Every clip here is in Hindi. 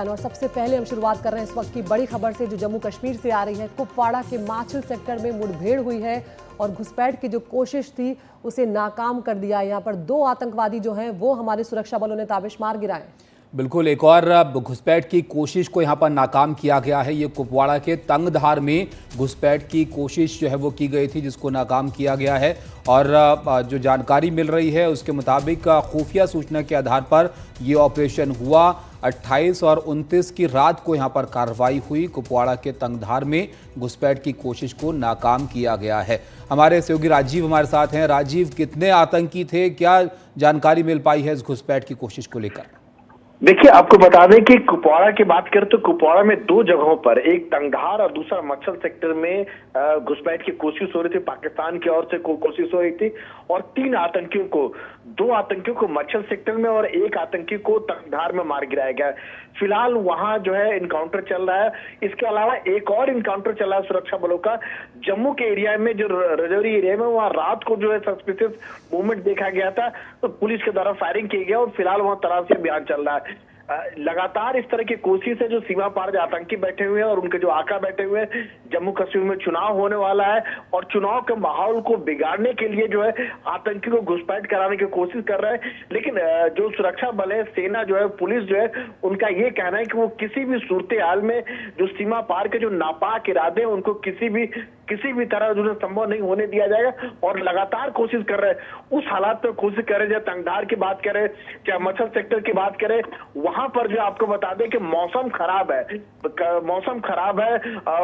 और सबसे पहले हम शुरुआत कर रहे हैं इस वक्त की बड़ी खबर से जो जम्मू कश्मीर से आ रही है। कुपवाड़ा के माछिल सेक्टर में मुठभेड़ हुई है और घुसपैठ की जो कोशिश थी उसे नाकाम कर दिया। यहाँ पर 2 आतंकवादी जो हैं वो हमारे सुरक्षा बलों ने ताबिश मार गिराए। बिल्कुल, एक और घुसपैठ की कोशिश को यहाँ पर नाकाम किया गया है। ये कुपवाड़ा के तंगधार में घुसपैठ की कोशिश जो है वो की गई थी, जिसको नाकाम किया गया है। और जो जानकारी मिल रही है उसके मुताबिक खुफिया सूचना के आधार पर ये ऑपरेशन हुआ। 28 और 29 की रात को यहाँ पर कार्रवाई हुई। कुपवाड़ा के तंगधार में घुसपैठ की कोशिश को नाकाम किया गया है। हमारे सहयोगी राजीव हमारे साथ हैं। राजीव, कितने आतंकी थे, क्या जानकारी मिल पाई है इस घुसपैठ की कोशिश को लेकर? देखिए, आपको बता दें कि कुपवाड़ा की बात करें तो कुपवाड़ा में 2 जगहों पर, एक तंगधार और दूसरा मच्छल सेक्टर में घुसपैठ की कोशिश हो रही थी। पाकिस्तान की ओर से कोशिश हो रही थी और 2 आतंकियों को मच्छल सेक्टर में और 1 आतंकी को तंगधार में मार गिराया गया। फिलहाल वहां जो है इनकाउंटर चल रहा है। इसके अलावा एक और इनकाउंटर चला है सुरक्षा बलों का जम्मू के एरिया में, जो रजौरी एरिया में। वहां रात को जो है सस्पिशियस मूवमेंट देखा गया था, तो पुलिस के द्वारा फायरिंग की गई और फिलहाल वहां तलाशी अभियान चल रहा है। लगातार इस तरह की कोशिश है, जो सीमा पार जो आतंकी बैठे हुए हैं और उनके जो आका बैठे हुए हैं। जम्मू कश्मीर में चुनाव होने वाला है और चुनाव के माहौल को बिगाड़ने के लिए जो है आतंकी को घुसपैठ कराने की कोशिश कर रहे हैं। लेकिन जो सुरक्षा बल है, सेना जो है, पुलिस जो है, उनका ये कहना है कि वो किसी भी सूरत हाल में जो सीमा पार के जो नापाक इरादे हैं उनको किसी भी तरह जो संभव नहीं होने दिया जाएगा और लगातार कोशिश कर रहे हैं। उस हालात में कोशिश कर रहे हैं, चाहे तंगधार की बात करें, चाहे मच्छल सेक्टर की बात करें, वहां पर जो आपको बता दें कि मौसम खराब है।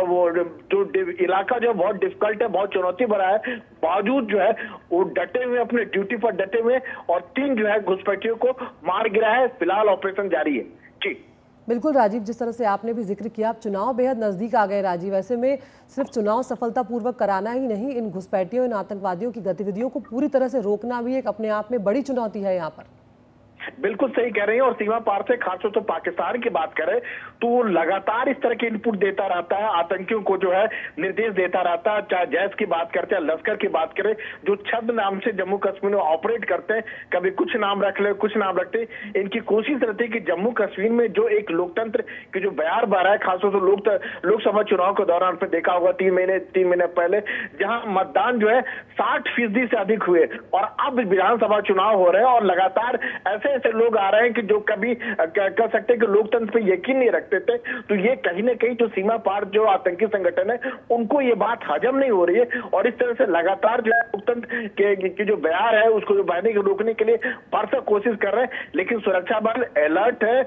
वो जो इलाका जो बहुत डिफिकल्ट है, बहुत चुनौती भरा है, बावजूद जो है वो डटे हुए, अपने ड्यूटी पर डटे हुए और 3 जो है घुसपैठियों को मार गिरा है। फिलहाल ऑपरेशन जारी है। जी बिल्कुल राजीव, जिस तरह से आपने भी जिक्र किया, अब चुनाव बेहद नजदीक आ गए राजीव। ऐसे में सिर्फ चुनाव सफलतापूर्वक कराना ही नहीं, इन घुसपैठियों, इन आतंकवादियों की गतिविधियों को पूरी तरह से रोकना भी एक अपने आप में बड़ी चुनौती है यहाँ पर। बिल्कुल सही कह रही हैं। और सीमा पार से खासतौर तो पाकिस्तान की बात करें तो वो लगातार इस तरह के इनपुट देता रहता है, आतंकियों को जो है निर्देश देता रहता है। चाहे जैश की बात करते हैं, लश्कर की बात करें, जो छद्म नाम से जम्मू कश्मीर में ऑपरेट करते हैं, कभी कुछ नाम रख ले, कुछ नाम रखते। इनकी कोशिश रहती है कि जम्मू कश्मीर में जो एक लोकतंत्र की जो बयार बार है, खासतौर से लोकसभा चुनाव के दौरान पे देखा होगा 3 महीने पहले, जहां मतदान जो है 60% से अधिक हुए और अब विधानसभा चुनाव हो रहे हैं और लगातार ऐसे लोग आ रहे हैं कि जो कभी कह सकते हैं कि लोकतंत्र पे यकीन नहीं रखते थे। तो ये कहीं ना कहीं जो सीमा पार जो आतंकी संगठन है उनको ये बात हजम नहीं हो रही है और इस तरह से लगातार जो लोकतंत्र के जो बयार है उसको जो बहने को रोकने के लिए भरसक कोशिश कर रहे हैं। लेकिन सुरक्षा बल अलर्ट है,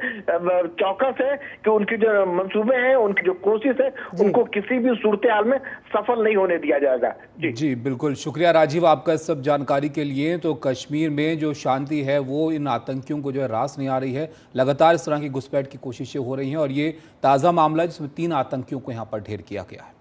चौकस है कि उनकी जो मंसूबे हैं, उनकी जो कोशिश है, उनको किसी भी सूरत हाल में सफल नहीं होने दिया जाएगा। जी बिल्कुल, शुक्रिया राजीव आपका इस सब जानकारी के लिए। तो कश्मीर में जो शांति है वो इन आतंकियों को जो है रास नहीं आ रही है। लगातार इस तरह की घुसपैठ की कोशिशें हो रही हैं और ये ताज़ा मामला है जिसमें 3 आतंकियों को यहाँ पर ढेर किया गया है।